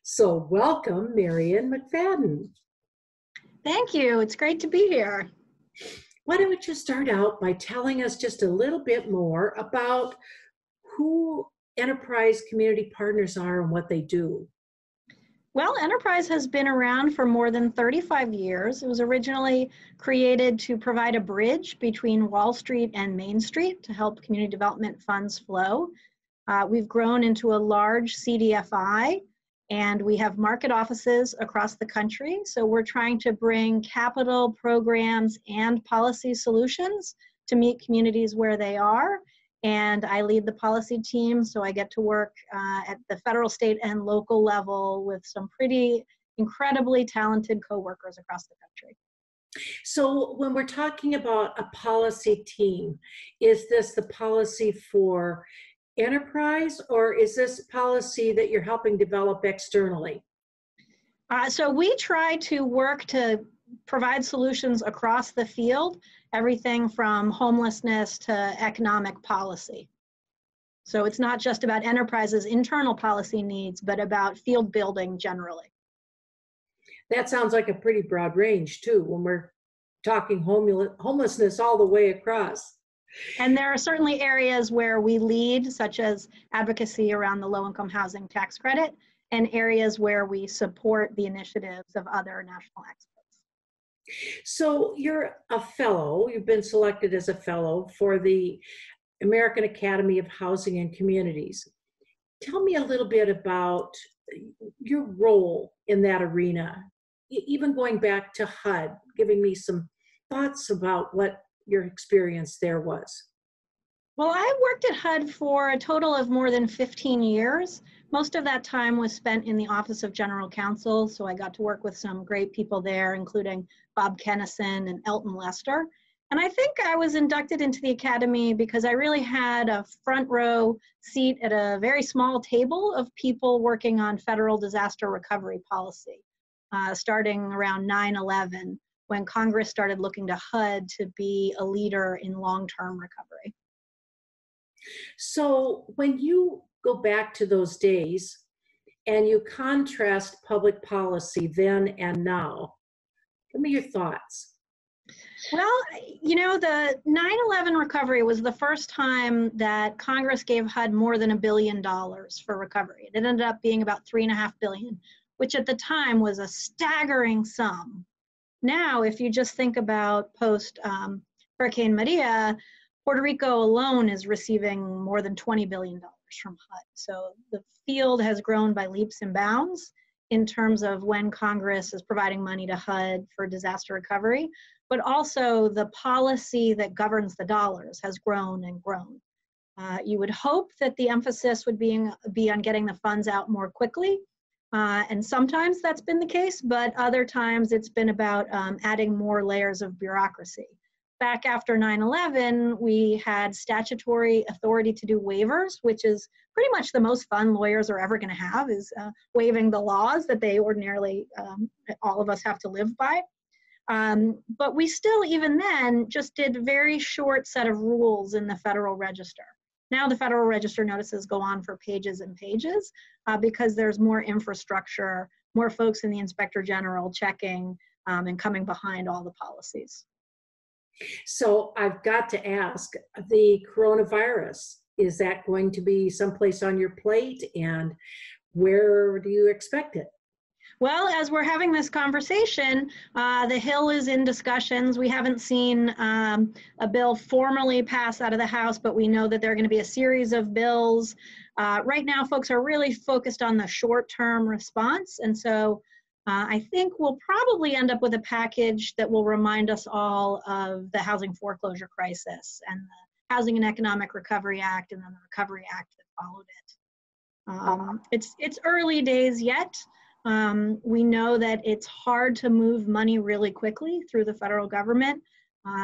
So welcome, Marion McFadden. Thank you. It's great to be here. Why don't you start out by telling us just a little bit more about who Enterprise Community Partners are and what they do? Well, Enterprise has been around for more than 35 years. It was originally created to provide a bridge between Wall Street and Main Street to help community development funds flow. We've grown into a large CDFI, and we have market offices across the country. So we're trying to bring capital, programs, and policy solutions to meet communities where they are. And I lead the policy team, so I get to work at the federal, state, and local level with some pretty incredibly talented coworkers across the country. So when we're talking about a policy team, is this the policy for Enterprise, or is this policy that you're helping develop externally? So we try to work to provide solutions across the field, everything from homelessness to economic policy. So it's not just about Enterprise's internal policy needs, but about field building generally. That sounds like a pretty broad range too, when we're talking homelessness all the way across. And there are certainly areas where we lead, such as advocacy around the low-income housing tax credit, and areas where we support the initiatives of other national experts. So you're a fellow, you've been selected as a fellow for the American Academy of Housing and Communities. Tell me a little bit about your role in that arena, even going back to HUD, giving me some thoughts about what your experience there was. Well, I worked at HUD for a total of more than 15 years. Most of that time was spent in the Office of General Counsel, so I got to work with some great people there, including Bob Kennison and Elton Lester. And I think I was inducted into the Academy because I really had a front row seat at a very small table of people working on federal disaster recovery policy, starting around 9/11, when Congress started looking to HUD to be a leader in long-term recovery. So when you go back to those days and you contrast public policy then and now, give me your thoughts. Well, you know, the 9/11 recovery was the first time that Congress gave HUD more than $1 billion for recovery. It ended up being about $3.5 billion, which at the time was a staggering sum. Now, if you just think about post Hurricane Maria, Puerto Rico alone is receiving more than $20 billion from HUD. So the field has grown by leaps and bounds in terms of when Congress is providing money to HUD for disaster recovery, but also the policy that governs the dollars has grown and grown. You would hope that the emphasis would be on getting the funds out more quickly, and sometimes that's been the case, but other times it's been about adding more layers of bureaucracy. Back after 9/11, we had statutory authority to do waivers, which is pretty much the most fun lawyers are ever going to have, is waiving the laws that they ordinarily, all of us have to live by. But we still, even then, just did a very short set of rules in the Federal Register. Now the Federal Register notices go on for pages and pages because there's more infrastructure, more folks in the Inspector General checking and coming behind all the policies. So I've got to ask, the coronavirus, is that going to be someplace on your plate, and where do you expect it? Well, as we're having this conversation, the Hill is in discussions. We haven't seen a bill formally pass out of the House, but we know that there are going to be a series of bills. Right now, folks are really focused on the short-term response, and so I think we'll probably end up with a package that will remind us all of the housing foreclosure crisis and the Housing and Economic Recovery Act and then the Recovery Act that followed it. It's early days yet. We know that it's hard to move money really quickly through the federal government.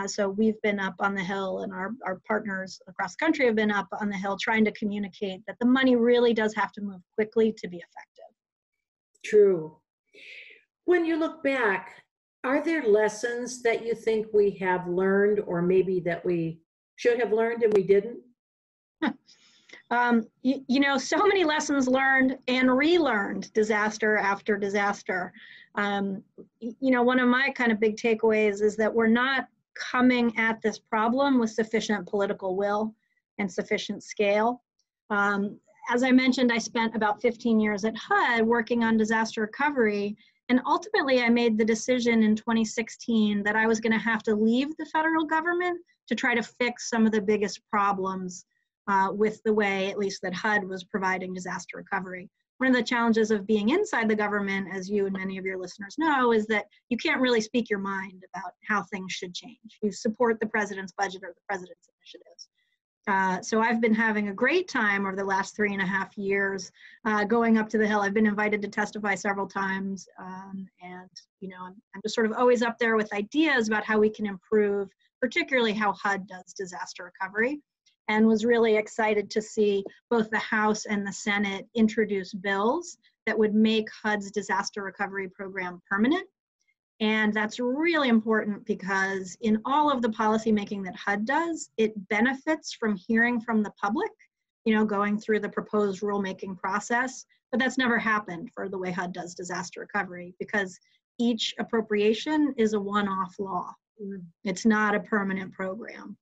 So we've been up on the Hill, and our partners across the country have been up on the Hill trying to communicate that the money really does have to move quickly to be effective. True. When you look back, are there lessons that you think we have learned, or maybe that we should have learned and we didn't? You know, so many lessons learned and relearned disaster after disaster. You know, one of my kind of big takeaways is that we're not coming at this problem with sufficient political will and sufficient scale. As I mentioned, I spent about 15 years at HUD working on disaster recovery. And ultimately, I made the decision in 2016 that I was going to have to leave the federal government to try to fix some of the biggest problems with the way, at least, that HUD was providing disaster recovery. One of the challenges of being inside the government, as you and many of your listeners know, is that you can't really speak your mind about how things should change. You support the president's budget or the president's initiatives. So I've been having a great time over the last 3.5 years going up to the Hill. I've been invited to testify several times, and you know, I'm just sort of always up there with ideas about how we can improve, particularly how HUD does disaster recovery, and was really excited to see both the House and the Senate introduce bills that would make HUD's disaster recovery program permanent. And that's really important because in all of the policymaking that HUD does, it benefits from hearing from the public, you know, going through the proposed rulemaking process. But that's never happened for the way HUD does disaster recovery because each appropriation is a one-off law. It's not a permanent program.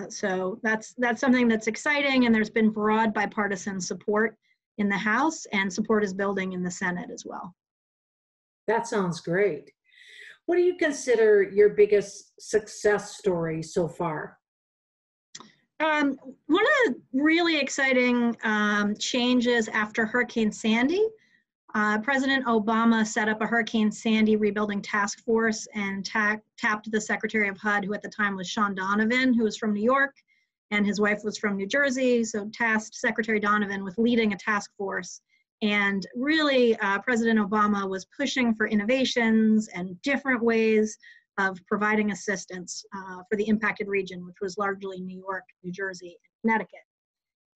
So that's something that's exciting, and there's been broad bipartisan support in the House, and support is building in the Senate as well. That sounds great. What do you consider your biggest success story so far? One of the really exciting changes after Hurricane Sandy, President Obama set up a Hurricane Sandy rebuilding task force and tapped the Secretary of HUD, who at the time was Sean Donovan, who was from New York, and his wife was from New Jersey, so tasked Secretary Donovan with leading a task force. And really, President Obama was pushing for innovations and different ways of providing assistance for the impacted region, which was largely New York, New Jersey, and Connecticut.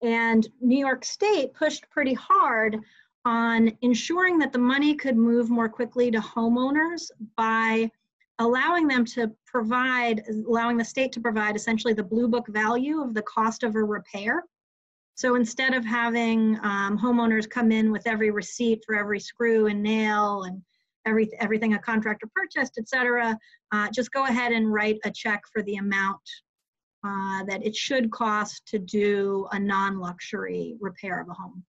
And New York State pushed pretty hard on ensuring that the money could move more quickly to homeowners by allowing them to provide, allowing the state to provide essentially the blue book value of the cost of a repair. So instead of having homeowners come in with every receipt for every screw and nail and everything a contractor purchased, et cetera, just go ahead and write a check for the amount that it should cost to do a non-luxury repair of a home.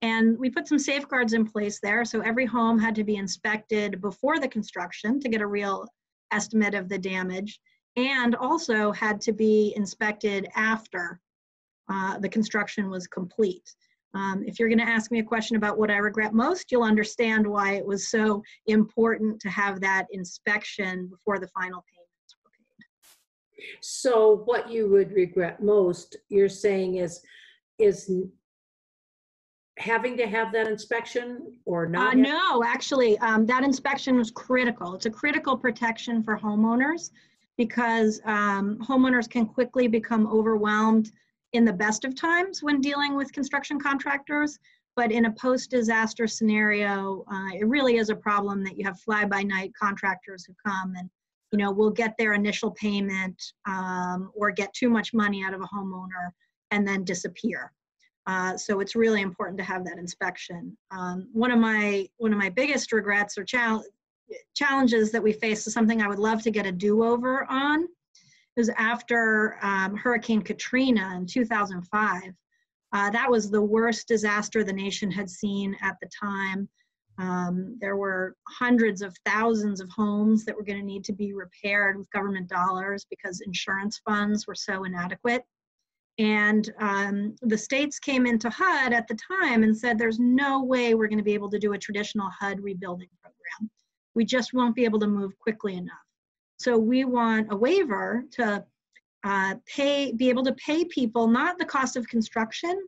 And we put some safeguards in place there. So every home had to be inspected before the construction to get a real estimate of the damage, and also had to be inspected after the construction was complete. If you're going to ask me a question about what I regret most, you'll understand why it was so important to have that inspection before the final payments were paid. So what you would regret most, you're saying, is having to have that inspection or not? No, actually, that inspection was critical. It's a critical protection for homeowners because homeowners can quickly become overwhelmed in the best of times when dealing with construction contractors, but in a post-disaster scenario, it really is a problem that you have fly-by-night contractors who come and, you know, will get their initial payment or get too much money out of a homeowner and then disappear. So it's really important to have that inspection. One of my biggest regrets or challenges that we face is something I would love to get a do-over on. It was after Hurricane Katrina in 2005. That was the worst disaster the nation had seen at the time. There were hundreds of thousands of homes that were going to need to be repaired with government dollars because insurance funds were so inadequate. And the states came into HUD at the time and said, there's no way we're going to be able to do a traditional HUD rebuilding program. We just won't be able to move quickly enough. So we want a waiver to be able to pay people not the cost of construction,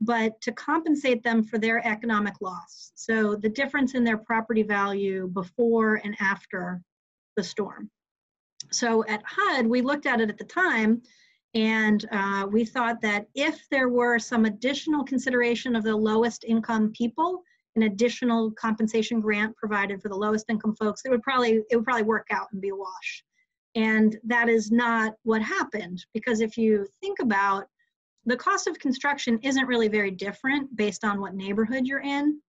but to compensate them for their economic loss. So the difference in their property value before and after the storm. So at HUD, we looked at it at the time, and we thought that if there were some additional consideration of the lowest income people, an additional compensation grant provided for the lowest income folks, it would probably work out and be a wash. And that is not what happened, because if you think about the cost of construction isn't really very different based on what neighborhood you're in,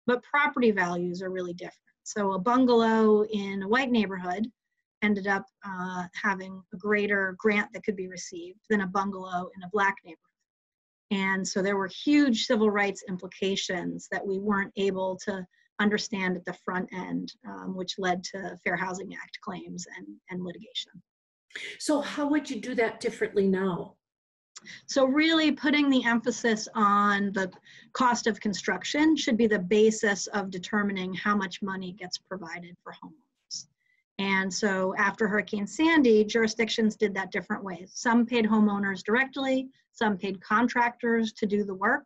but property values are really different. So a bungalow in a white neighborhood ended up having a greater grant that could be received than a bungalow in a black neighborhood. And so there were huge civil rights implications that we weren't able to understand at the front end, which led to Fair Housing Act claims and litigation. So how would you do that differently now? So really putting the emphasis on the cost of construction should be the basis of determining how much money gets provided for homeowners. And so after Hurricane Sandy, jurisdictions did that different ways. Some paid homeowners directly, some paid contractors to do the work.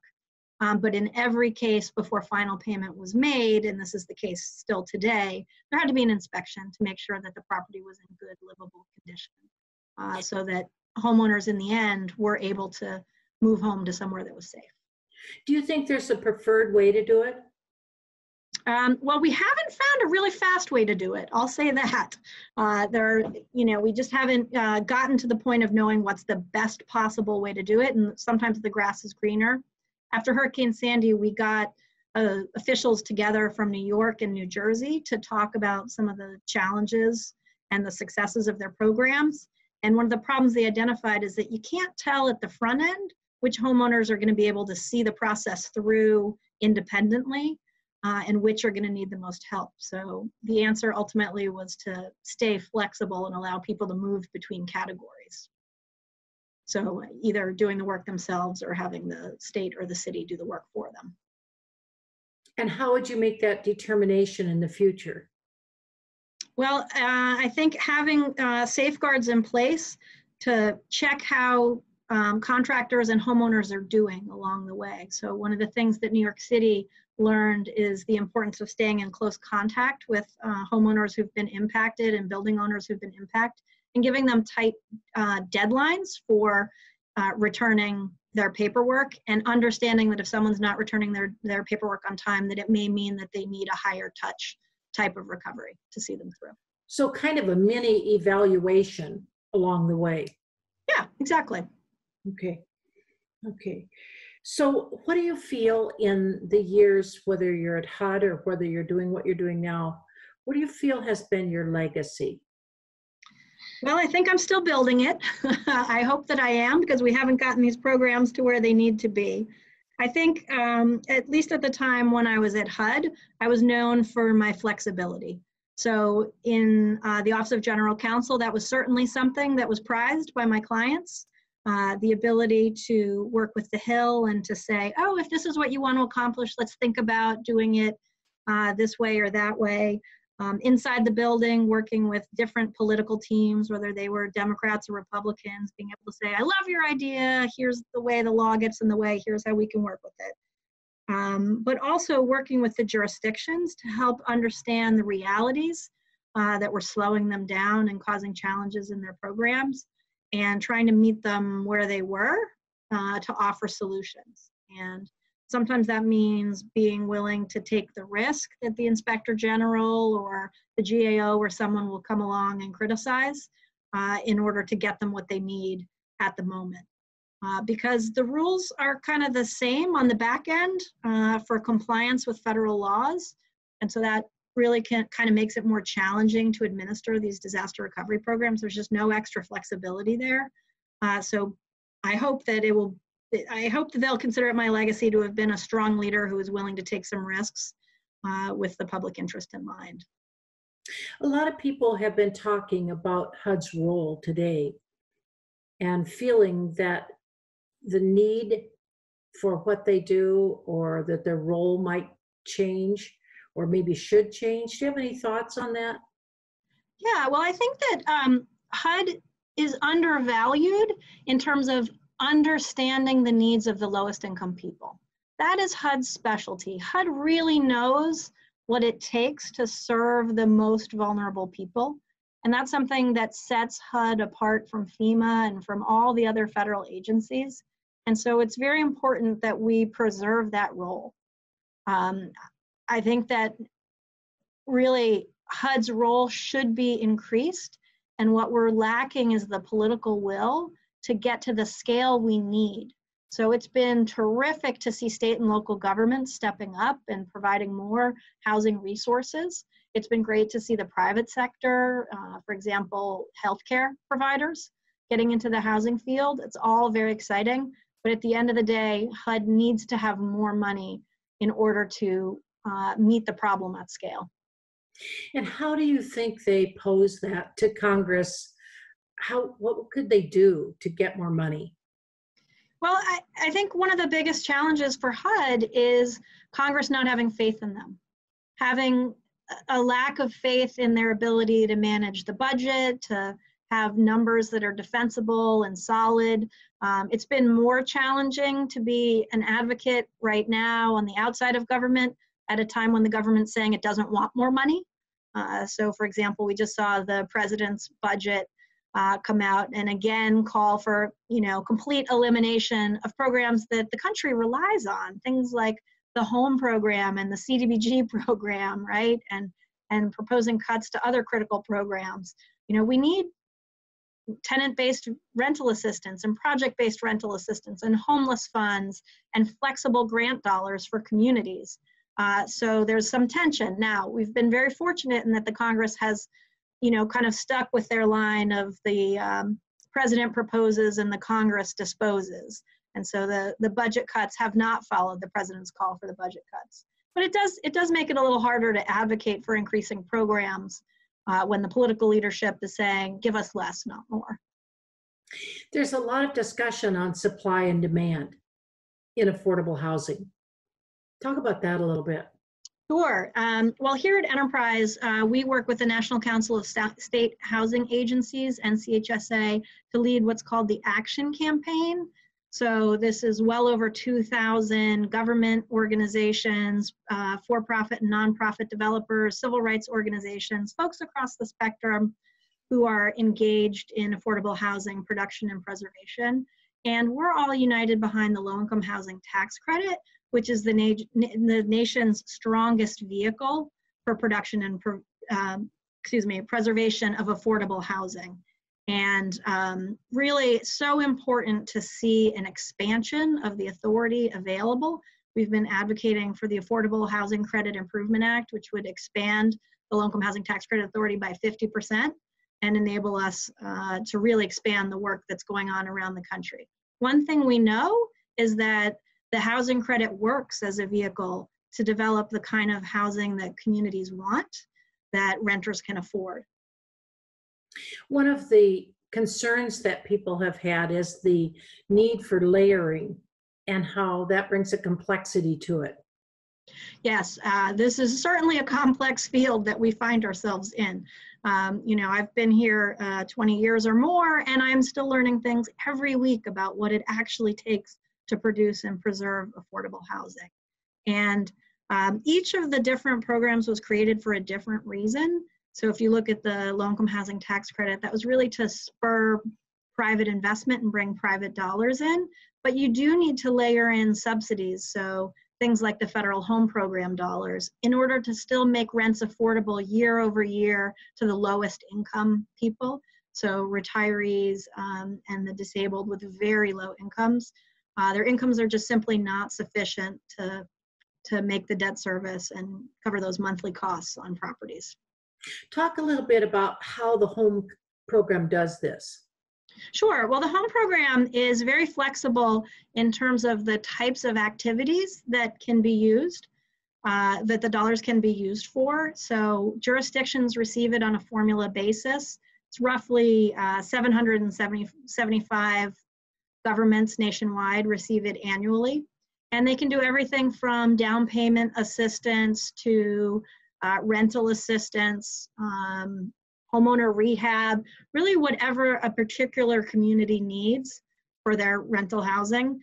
But in every case before final payment was made, and this is the case still today, there had to be an inspection to make sure that the property was in good livable condition, so that homeowners in the end were able to move home to somewhere that was safe. Do you think there's a preferred way to do it? Well, we haven't found a really fast way to do it. I'll say that. We just haven't gotten to the point of knowing what's the best possible way to do it. And sometimes the grass is greener. After Hurricane Sandy, we got officials together from New York and New Jersey to talk about some of the challenges and the successes of their programs. And one of the problems they identified is that you can't tell at the front end which homeowners are going to be able to see the process through independently and which are going to need the most help. So the answer ultimately was to stay flexible and allow people to move between categories. So either doing the work themselves or having the state or the city do the work for them. And how would you make that determination in the future? Well, I think having safeguards in place to check how contractors and homeowners are doing along the way. So one of the things that New York City learned is the importance of staying in close contact with homeowners who've been impacted and building owners who've been impacted, and giving them tight deadlines for returning their paperwork, and understanding that if someone's not returning their paperwork on time, that it may mean that they need a higher touch type of recovery to see them through. So kind of a mini evaluation along the way. Yeah, exactly. Okay. So what do you feel in the years, whether you're at HUD or whether you're doing what you're doing now, what do you feel has been your legacy? Well, I think I'm still building it. I hope that I am, because we haven't gotten these programs to where they need to be. I think, at least at the time when I was at HUD, I was known for my flexibility. So in the Office of General Counsel, that was certainly something that was prized by my clients. The ability to work with the Hill and to say, oh, if this is what you want to accomplish, let's think about doing it this way or that way. Inside the building, working with different political teams, whether they were Democrats or Republicans, being able to say, I love your idea, here's the way the law gets in the way, here's how we can work with it. But also working with the jurisdictions to help understand the realities that were slowing them down and causing challenges in their programs, and trying to meet them where they were to offer solutions. And sometimes that means being willing to take the risk that the Inspector General or the GAO or someone will come along and criticize in order to get them what they need at the moment. Because the rules are kind of the same on the back end for compliance with federal laws. And so that really kind of makes it more challenging to administer these disaster recovery programs. There's just no extra flexibility there. So I hope that they'll consider it my legacy to have been a strong leader who is willing to take some risks with the public interest in mind. A lot of people have been talking about HUD's role today and feeling that the need for what they do, or that their role might change or maybe should change. Do you have any thoughts on that? Yeah, well, I think that HUD is undervalued in terms of understanding the needs of the lowest income people. That is HUD's specialty. HUD really knows what it takes to serve the most vulnerable people. And that's something that sets HUD apart from FEMA and from all the other federal agencies. And so it's very important that we preserve that role. I think that really HUD's role should be increased. And what we're lacking is the political will to get to the scale we need So it's been terrific to see state and local governments stepping up and providing more housing resources. It's been great to see the private sector, for example, healthcare providers, getting into the housing field. It's all very exciting, but at the end of the day, HUD needs to have more money in order to meet the problem at scale. And how do you think they pose that to Congress? What could they do to get more money? Well, I think one of the biggest challenges for HUD is Congress not having faith in them, having a lack of faith in their ability to manage the budget, to have numbers that are defensible and solid. It's been more challenging to be an advocate right now on the outside of government at a time when the government's saying it doesn't want more money. So for example, we just saw the president's budget come out and again call for, complete elimination of programs that the country relies on, things like the home program and the CDBG program, right? And proposing cuts to other critical programs. We need tenant-based rental assistance and project-based rental assistance and homeless funds and flexible grant dollars for communities. So there's some tension. Now, we've been very fortunate in that the Congress has, kind of stuck with their line of the president proposes and the Congress disposes. And so the budget cuts have not followed the president's call for the budget cuts. But it does make it a little harder to advocate for increasing programs when the political leadership is saying, give us less, not more. There's a lot of discussion on supply and demand in affordable housing. Talk about that a little bit. Sure. Well, here at Enterprise, we work with the National Council of State Housing Agencies, NCHSA, to lead what's called the Action Campaign. So this is well over 2,000 government organizations, for-profit and nonprofit developers, civil rights organizations, folks across the spectrum who are engaged in affordable housing production and preservation. And we're all united behind the low-income housing tax credit, which is the nation's strongest vehicle for production and preservation of affordable housing. And really so important to see an expansion of the authority available. We've been advocating for the Affordable Housing Credit Improvement Act, which would expand the low-income housing tax credit authority by 50% and enable us to really expand the work that's going on around the country. One thing we know is that the housing credit works as a vehicle to develop the kind of housing that communities want, that renters can afford. One of the concerns that people have had is the need for layering and how that brings a complexity to it. Yes, this is certainly a complex field that we find ourselves in. I've been here 20 years or more, and I'm still learning things every week about what it actually takes to produce and preserve affordable housing. And each of the different programs was created for a different reason. So if you look at the low-income housing tax credit, that was really to spur private investment and bring private dollars in. But you do need to layer in subsidies, so things like the federal home program dollars, in order to still make rents affordable year over year to the lowest income people. So retirees and the disabled with very low incomes. Their incomes are just simply not sufficient to make the debt service and cover those monthly costs on properties. Talk a little bit about how the home program does this. Sure. Well, the home program is very flexible in terms of the types of activities that can be used, that the dollars can be used for. So jurisdictions receive it on a formula basis. It's roughly 775 governments nationwide receive it annually. And they can do everything from down payment assistance to rental assistance, homeowner rehab, really whatever a particular community needs for their rental housing,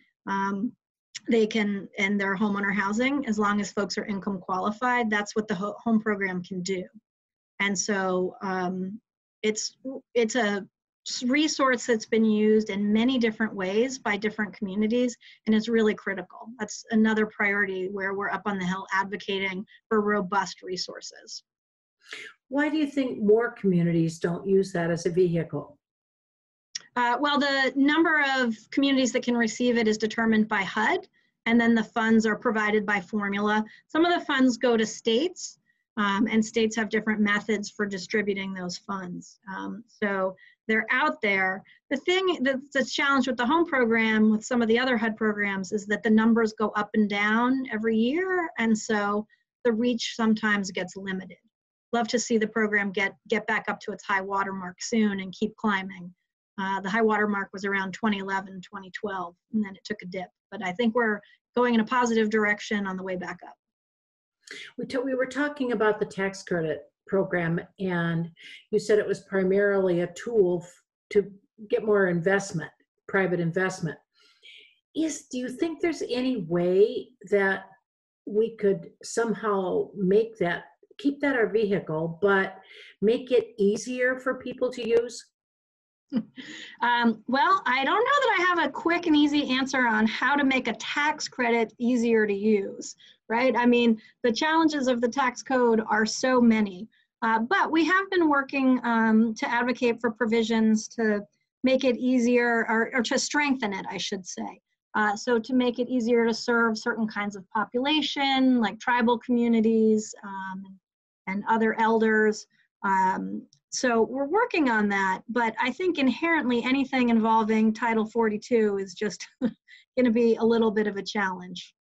they can, and their homeowner housing, as long as folks are income qualified, that's what the home program can do. And so it's a resource that's been used in many different ways by different communities, and it's really critical. That's another priority where we're up on the Hill advocating for robust resources. Why do you think more communities don't use that as a vehicle? Well, the number of communities that can receive it is determined by HUD, and then the funds are provided by formula. Some of the funds go to states, and states have different methods for distributing those funds. So they're out there. The thing that's the challenge with the home program, with some of the other HUD programs, is that the numbers go up and down every year, and so the reach sometimes gets limited. Love to see the program get back up to its high water mark soon and keep climbing. The high water mark was around 2011, 2012, and then it took a dip. But I think we're going in a positive direction on the way back up. We were talking about the tax credit program, and you said it was primarily a tool to get more investment, private investment. Do you think there's any way that we could somehow make that, keep that our vehicle, but make it easier for people to use? Well, I don't know that I have a quick and easy answer on how to make a tax credit easier to use, right? I mean, the challenges of the tax code are so many, but we have been working to advocate for provisions to make it easier, or to strengthen it, I should say. So to make it easier to serve certain kinds of population, like tribal communities and other elders. So we're working on that, but I think inherently anything involving Title 42 is just going to be a little bit of a challenge.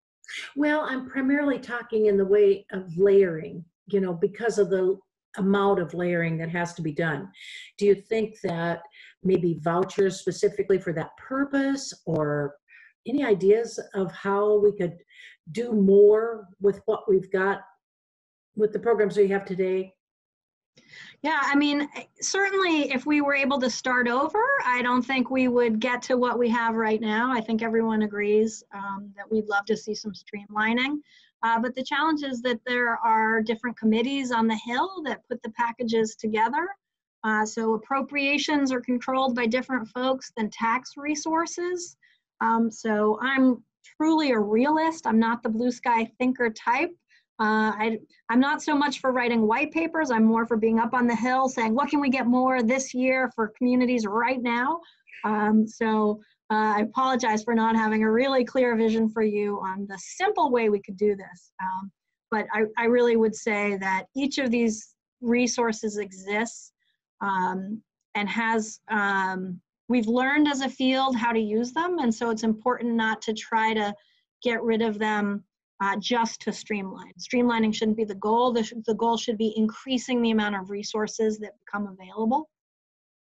Well, I'm primarily talking in the way of layering, because of the amount of layering that has to be done. Do you think that maybe vouchers specifically for that purpose, or any ideas of how we could do more with what we've got with the programs we have today? Yeah, I mean, certainly if we were able to start over, I don't think we would get to what we have right now. I think everyone agrees that we'd love to see some streamlining. But the challenge is that there are different committees on the Hill that put the packages together. So appropriations are controlled by different folks than tax resources. So I'm truly a realist. I'm not the blue sky thinker type. I'm not so much for writing white papers. I'm more for being up on the Hill saying, what can we get more this year for communities right now? I apologize for not having a really clear vision for you on the simple way we could do this. But I really would say that each of these resources exists and has, we've learned as a field how to use them. And so it's important not to try to get rid of them just to streamline. Streamlining shouldn't be the goal. The goal should be increasing the amount of resources that become available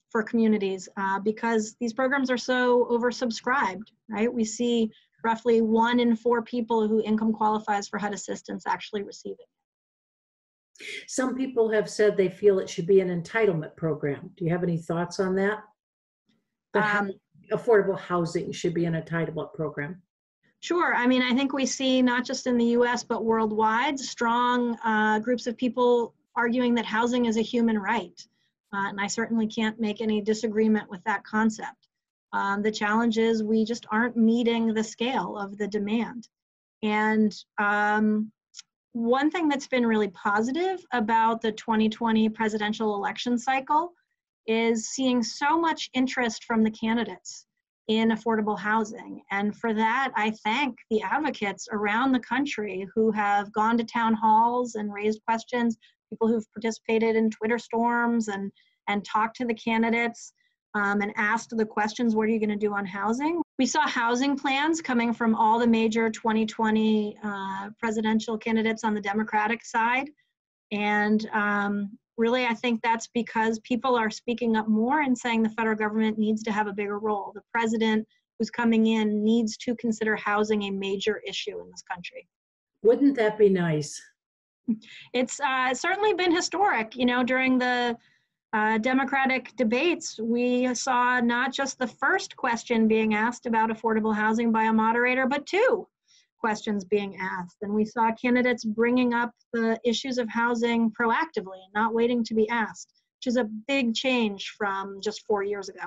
for communities because these programs are so oversubscribed, right? We see roughly 1 in 4 people who income qualifies for HUD assistance actually receive it. Some people have said they feel it should be an entitlement program. Do you have any thoughts on that? Affordable housing should be an entitlement program. Sure. I mean, I think we see not just in the US, but worldwide, strong groups of people arguing that housing is a human right. And I certainly can't make any disagreement with that concept. The challenge is we just aren't meeting the scale of the demand. And one thing that's been really positive about the 2020 presidential election cycle is seeing so much interest from the candidates in affordable housing. And for that, I thank the advocates around the country who have gone to town halls and raised questions, people who've participated in Twitter storms and talked to the candidates and asked the questions, what are you gonna do on housing? We saw housing plans coming from all the major 2020 presidential candidates on the Democratic side. And really, I think that's because people are speaking up more and saying the federal government needs to have a bigger role. The president who's coming in needs to consider housing a major issue in this country. Wouldn't that be nice? It's certainly been historic. You know, during the Democratic debates, we saw not just the first question being asked about affordable housing by a moderator, but 2 questions being asked. And we saw candidates bringing up the issues of housing proactively and not waiting to be asked, which is a big change from just 4 years ago.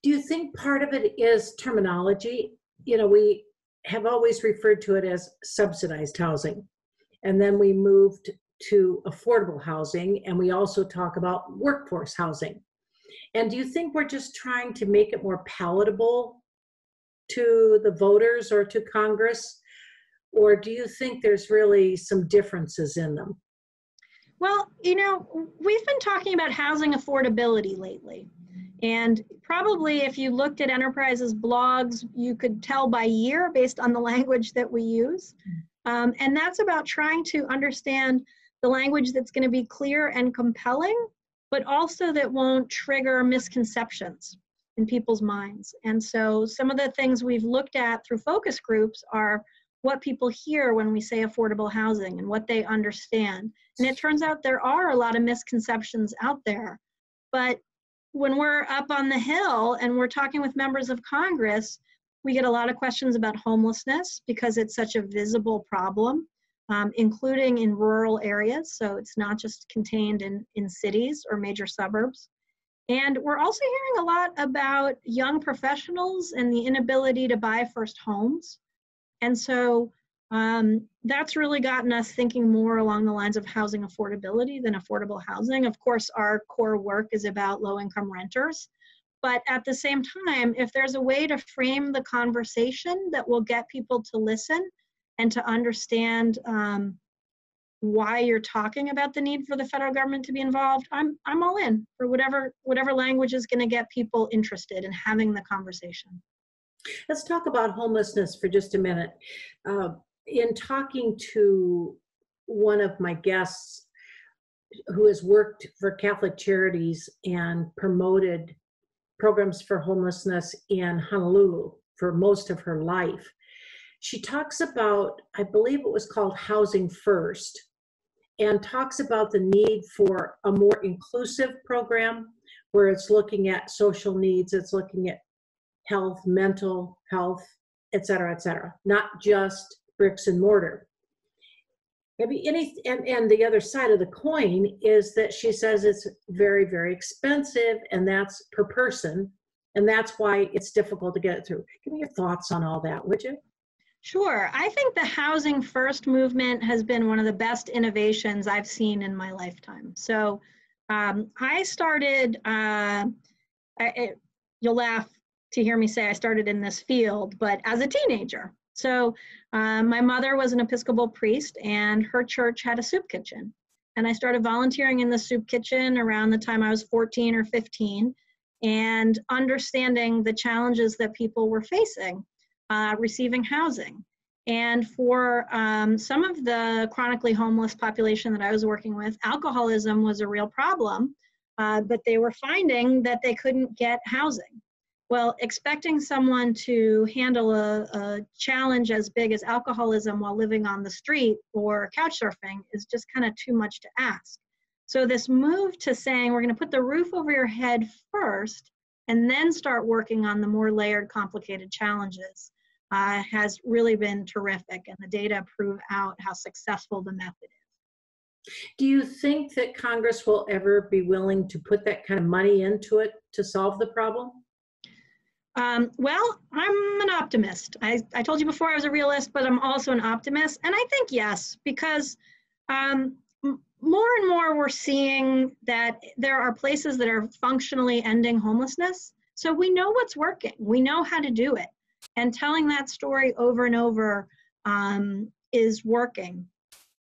Do you think part of it is terminology? You know, we have always referred to it as subsidized housing, and then we moved to affordable housing, and we also talk about workforce housing. And do you think we're just trying to make it more palatable to the voters or to Congress? Or do you think there's really some differences in them? Well, we've been talking about housing affordability lately. And probably if you looked at Enterprise's blogs, you could tell by year based on the language that we use. And that's about trying to understand the language that's going to be clear and compelling, but also that won't trigger misconceptions in people's minds. And so some of the things we've looked at through focus groups are what people hear when we say affordable housing and what they understand. And it turns out there are a lot of misconceptions out there. But when we're up on the Hill and we're talking with members of Congress, we get a lot of questions about homelessness because it's such a visible problem, including in rural areas. So it's not just contained in cities or major suburbs. And we're also hearing a lot about young professionals and the inability to buy first homes. And so that's really gotten us thinking more along the lines of housing affordability than affordable housing. Of course, our core work is about low-income renters. But at the same time, if there's a way to frame the conversation that will get people to listen and to understand why you're talking about the need for the federal government to be involved, I'm all in for whatever language is going to get people interested in having the conversation. Let's talk about homelessness for just a minute. In talking to one of my guests who has worked for Catholic Charities and promoted programs for homelessness in Honolulu for most of her life, she talks about, I believe it was called Housing First, and talks about the need for a more inclusive program where it's looking at social needs, it's looking at health, mental health, et cetera, not just bricks and mortar. And the other side of the coin is that she says it's very, very expensive, and that's per person, and that's why it's difficult to get it through. Give me your thoughts on all that, would you? Sure. I think the Housing First movement has been one of the best innovations I've seen in my lifetime. So I started, you'll laugh to hear me say I started in this field, but as a teenager. So my mother was an Episcopal priest, and her church had a soup kitchen. And I started volunteering in the soup kitchen around the time I was 14 or 15, and understanding the challenges that people were facing receiving housing. And for some of the chronically homeless population that I was working with, alcoholism was a real problem, but they were finding that they couldn't get housing. Well, expecting someone to handle a challenge as big as alcoholism while living on the street or couch surfing is just kind of too much to ask. So this move to saying we're going to put the roof over your head first and then start working on the more layered, complicated challenges has really been terrific, and the data prove out how successful the method is. Do you think that Congress will ever be willing to put that kind of money into it to solve the problem? Well, I'm an optimist. I told you before I was a realist, but I'm also an optimist. And I think yes, because more and more we're seeing that there are places that are functionally ending homelessness. So we know what's working. We know how to do it. And telling that story over and over is working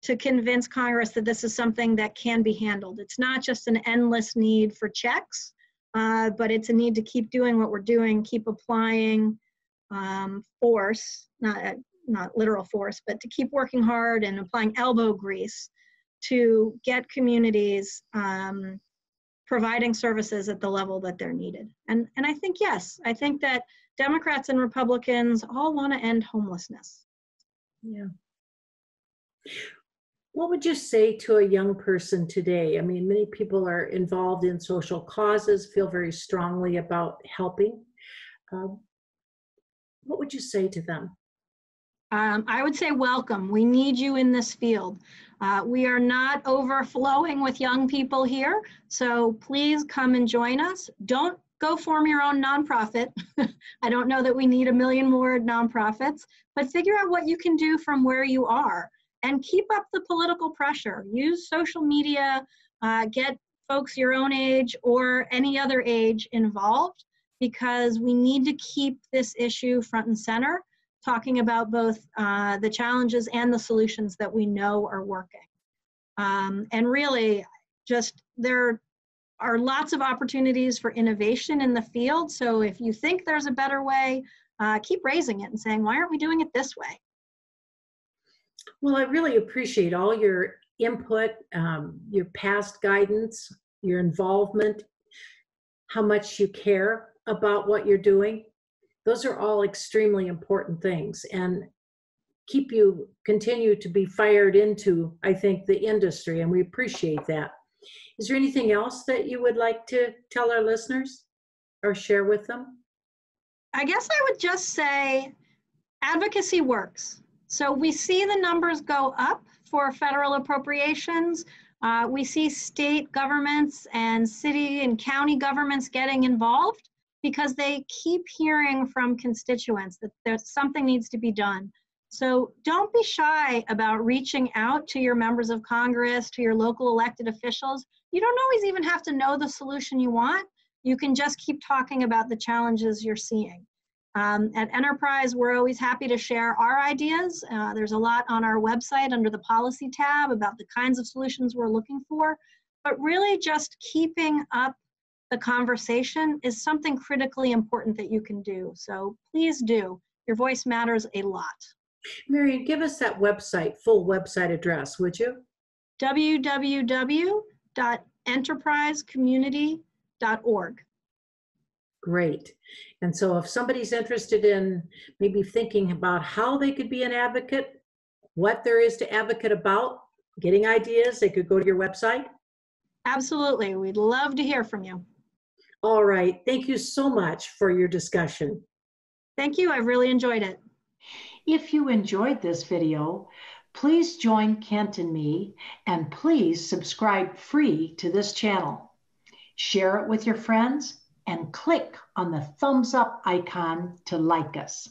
to convince Congress that this is something that can be handled. It's not just an endless need for checks, but it's a need to keep doing what we're doing, keep applying force, not literal force, but to keep working hard and applying elbow grease to get communities providing services at the level that they're needed. And I think, yes, I think that Democrats and Republicans all want to end homelessness. Yeah. What would you say to a young person today? I mean, many people are involved in social causes, feel very strongly about helping. What would you say to them? I would say welcome. We need you in this field. We are not overflowing with young people here, so please come and join us. Don't go form your own nonprofit. I don't know that we need 1 million more nonprofits, but figure out what you can do from where you are and keep up the political pressure. Use social media, get folks your own age or any other age involved, because we need to keep this issue front and center, talking about both the challenges and the solutions that we know are working. And really, just there are lots of opportunities for innovation in the field. So if you think there's a better way, keep raising it and saying, why aren't we doing it this way? Well, I really appreciate all your input, your past guidance, your involvement, how much you care about what you're doing. Those are all extremely important things, and continue to be fired into, I think, the industry, and we appreciate that. Is there anything else that you would like to tell our listeners or share with them? I guess I would just say advocacy works. So we see the numbers go up for federal appropriations. We see state governments and city and county governments getting involved because they keep hearing from constituents that something needs to be done. So don't be shy about reaching out to your members of Congress, to your local elected officials. You don't always even have to know the solution you want. You can just keep talking about the challenges you're seeing. At Enterprise, we're always happy to share our ideas. There's a lot on our website under the policy tab about the kinds of solutions we're looking for. But really just keeping up the conversation is something critically important that you can do. So please do. Your voice matters a lot. Marion, give us that website, full website address, would you? www.enterprisecommunity.org. Great. And so if somebody's interested in maybe thinking about how they could be an advocate, what there is to advocate about, getting ideas, they could go to your website? Absolutely. We'd love to hear from you. All right. Thank you so much for your discussion. Thank you. I've really enjoyed it. If you enjoyed this video, please join Kent and me, and please subscribe free to this channel. Share it with your friends and click on the thumbs up icon to like us.